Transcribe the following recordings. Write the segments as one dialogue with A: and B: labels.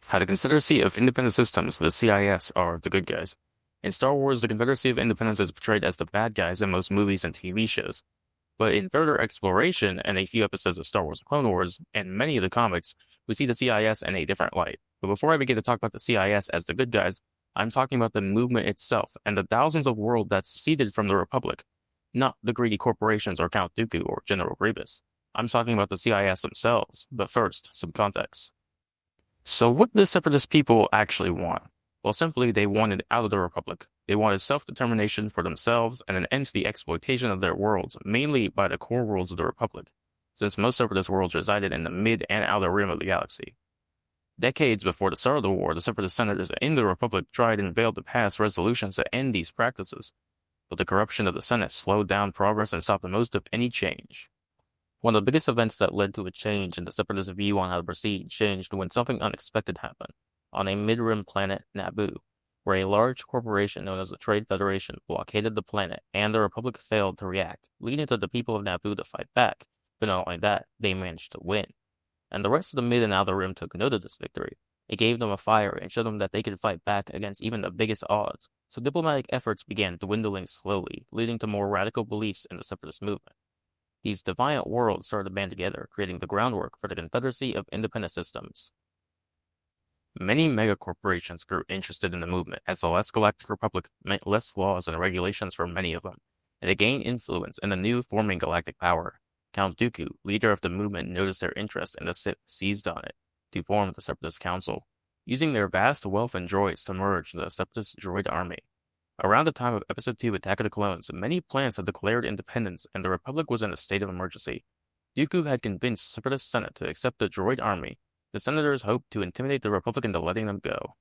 A: How the Confederacy of Independent Systems, the CIS, are the good guys. In Star Wars, the Confederacy of Independence is portrayed as the bad guys in most movies and TV shows. But in further exploration and a few episodes of Star Wars Clone Wars and many of the comics, we see the CIS in a different light. But before I begin to talk about the CIS as the good guys, I'm talking about the movement itself and the thousands of worlds that's seeded from the Republic, not the greedy corporations or Count Dooku or General Grievous. I'm talking about the CIS themselves, but first, some context. So what did the Separatist people actually want? Well, simply, they wanted out of the Republic. They wanted self-determination for themselves and an end to the exploitation of their worlds, mainly by the core worlds of the Republic, since most Separatist worlds resided in the mid and outer rim of the galaxy. Decades before the start of the war, the Separatist senators in the Republic tried and failed to pass resolutions to end these practices, but the corruption of the Senate slowed down progress and stopped most of any change. One of the biggest events that led to a change in the Separatist view on how to proceed changed when something unexpected happened on a mid-rim planet, Naboo, where a large corporation known as the Trade Federation blockaded the planet and the Republic failed to react, leading to the people of Naboo to fight back. But not only that, they managed to win. And the rest of the mid and outer rim took note of this victory. It gave them a fire and showed them that they could fight back against even the biggest odds. So diplomatic efforts began dwindling slowly, leading to more radical beliefs in the Separatist movement. These defiant worlds started to band together, creating the groundwork for the Confederacy of Independent Systems. Many megacorporations grew interested in the movement, as the less galactic republic meant less laws and regulations for many of them, and they gained influence in the new forming galactic power. Count Dooku, leader of the movement, noticed their interest and the Sith seized on it to form the Separatist Council, using their vast wealth and droids to merge the Separatist droid army. Around the time of Episode 2 Attack of the Clones, many planets had declared independence and the Republic was in a state of emergency. Dooku had convinced the Separatist Senate to accept the droid army. The senators hoped to intimidate the Republic into letting them go.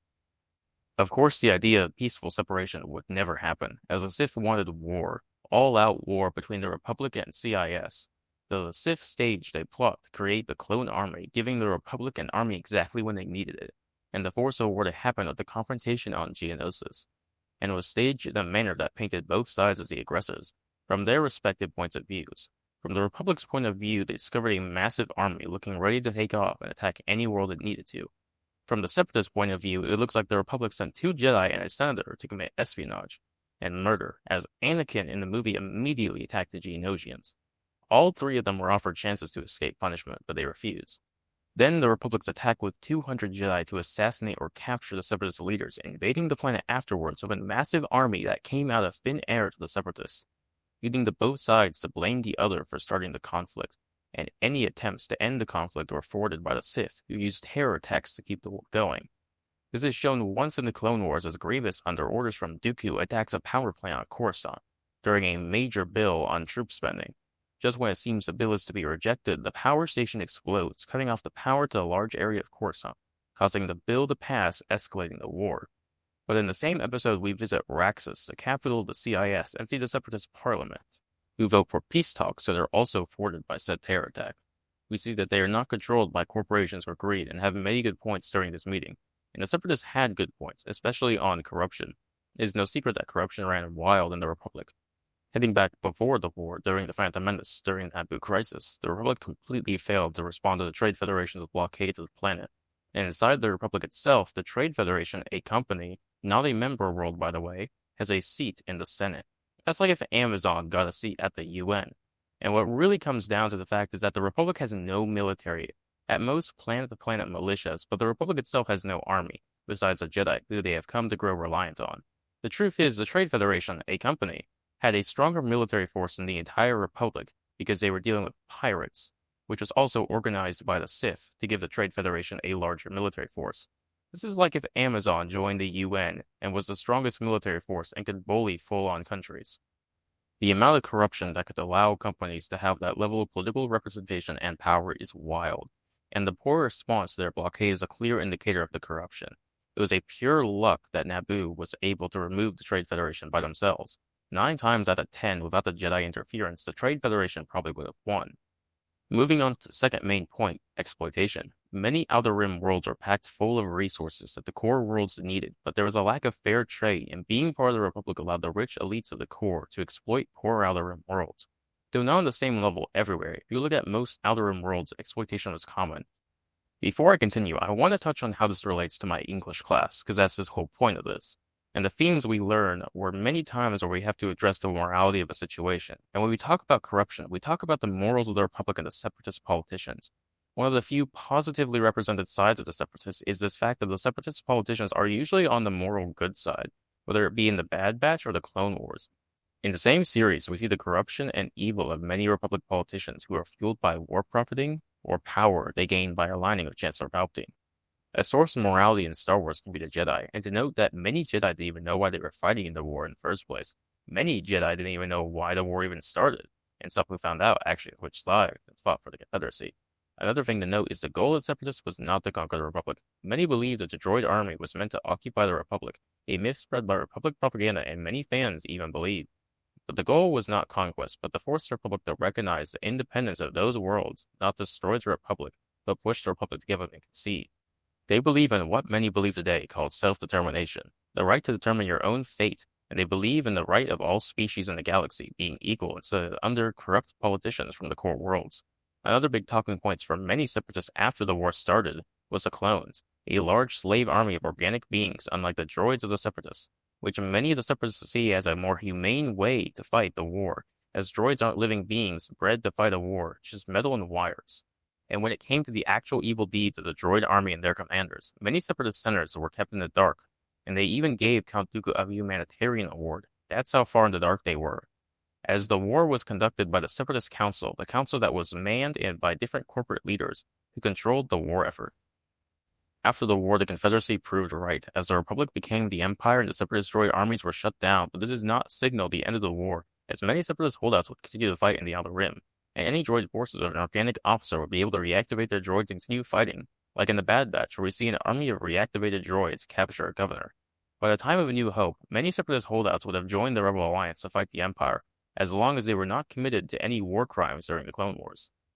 A: Of course, the idea of peaceful separation would never happen, as the Sith wanted war, all-out war between the Republic and CIS. Though the Sith staged a plot to create the clone army, giving the Republic an army exactly when they needed it, and to force a war to happen at the confrontation on Geonosis, and was staged in a manner that painted both sides as the aggressors, from their respective points of views. From the Republic's point of view, they discovered a massive army looking ready to take off and attack any world it needed to. From the Separatist point of view, it looks like the Republic sent 2 Jedi and a senator to commit espionage and murder, as Anakin in the movie immediately attacked the Geonosians. All 3 of them were offered chances to escape punishment, but they refused. Then the Republic's attack with 200 Jedi to assassinate or capture the Separatist leaders, invading the planet afterwards with a massive army that came out of thin air to the Separatists, leading to both sides to blame the other for starting the conflict, and any attempts to end the conflict were thwarted by the Sith, who used terror attacks to keep the war going. This is shown once in the Clone Wars as Grievous, under orders from Dooku, attacks a power plant on Coruscant during a major bill on troop spending. Just when it seems the bill is to be rejected, the power station explodes, cutting off the power to a large area of Coruscant, causing the bill to pass, escalating the war. But in the same episode, we visit Raxus, the capital of the CIS, and see the Separatist Parliament, who vote for peace talks, so they're also thwarted by said terror attack. We see that they are not controlled by corporations or greed, and have many good points during this meeting. And the Separatists had good points, especially on corruption. It is no secret that corruption ran wild in the Republic. Heading back before the war, during the Phantom Menace, during the Naboo crisis, the Republic completely failed to respond to the Trade Federation's blockade of the planet. And inside the Republic itself, the Trade Federation, a company, not a member world by the way, has a seat in the Senate. That's like if Amazon got a seat at the UN. And what really comes down to the fact is that the Republic has no military, at most planet-to-planet militias, but the Republic itself has no army, besides the Jedi, who they have come to grow reliant on. The truth is, the Trade Federation, a company, had a stronger military force than the entire Republic because they were dealing with pirates, which was also organized by the Sith to give the Trade Federation a larger military force. This is like if Amazon joined the UN and was the strongest military force and could bully full-on countries. The amount of corruption that could allow companies to have that level of political representation and power is wild, and the poor response to their blockade is a clear indicator of the corruption. It was a pure luck that Naboo was able to remove the Trade Federation by themselves. 9 times out of 10, without the Jedi interference, the Trade Federation probably would have won. Moving on to the second main point, exploitation. Many Outer Rim worlds are packed full of resources that the core worlds needed, but there was a lack of fair trade, and being part of the Republic allowed the rich elites of the core to exploit poor Outer Rim worlds. Though not on the same level everywhere, if you look at most Outer Rim worlds, exploitation was common. Before I continue, I want to touch on how this relates to my English class, because that's the whole point of this. And the themes we learn were many times where we have to address the morality of a situation. And when we talk about corruption, we talk about the morals of the Republic and the separatist politicians. One of the few positively represented sides of the separatists is this fact that the separatist politicians are usually on the moral good side, whether it be in the Bad Batch or the Clone Wars. In the same series, we see the corruption and evil of many Republic politicians who are fueled by war profiting or power they gain by aligning with Chancellor Palpatine. A source of morality in Star Wars can be the Jedi, and to note that many Jedi didn't even know why they were fighting in the war in the first place. Many Jedi didn't even know why the war even started, and some who found out actually switched sides and fought for the Confederacy. Another thing to note is the goal of the Separatists was not to conquer the Republic. Many believed that the droid army was meant to occupy the Republic, a myth spread by Republic propaganda and many fans even believed. But the goal was not conquest, but to force the Republic to recognize the independence of those worlds, not destroy the Republic, but push the Republic to give up and concede. They believe in what many believe today called self-determination, the right to determine your own fate, and they believe in the right of all species in the galaxy being equal instead of under corrupt politicians from the core worlds. Another big talking points for many separatists after the war started was the clones, a large slave army of organic beings unlike the droids of the separatists, which many of the separatists see as a more humane way to fight the war, as droids aren't living beings bred to fight a war, just metal and wires. And when it came to the actual evil deeds of the droid army and their commanders, many separatist senators were kept in the dark, and they even gave Count Dooku a humanitarian award. That's how far in the dark they were. As the war was conducted by the Separatist Council, the council that was manned and by different corporate leaders who controlled the war effort. After the war, the Confederacy proved right, as the Republic became the Empire and the Separatist droid armies were shut down, but this does not signal the end of the war, as many Separatist holdouts would continue to fight in the Outer Rim, and any droid forces of an organic officer would be able to reactivate their droids and continue fighting, like in the Bad Batch, where we see an army of reactivated droids capture a governor. By the time of A New Hope, many Separatist holdouts would have joined the Rebel Alliance to fight the Empire, as long as they were not committed to any war crimes during the Clone Wars.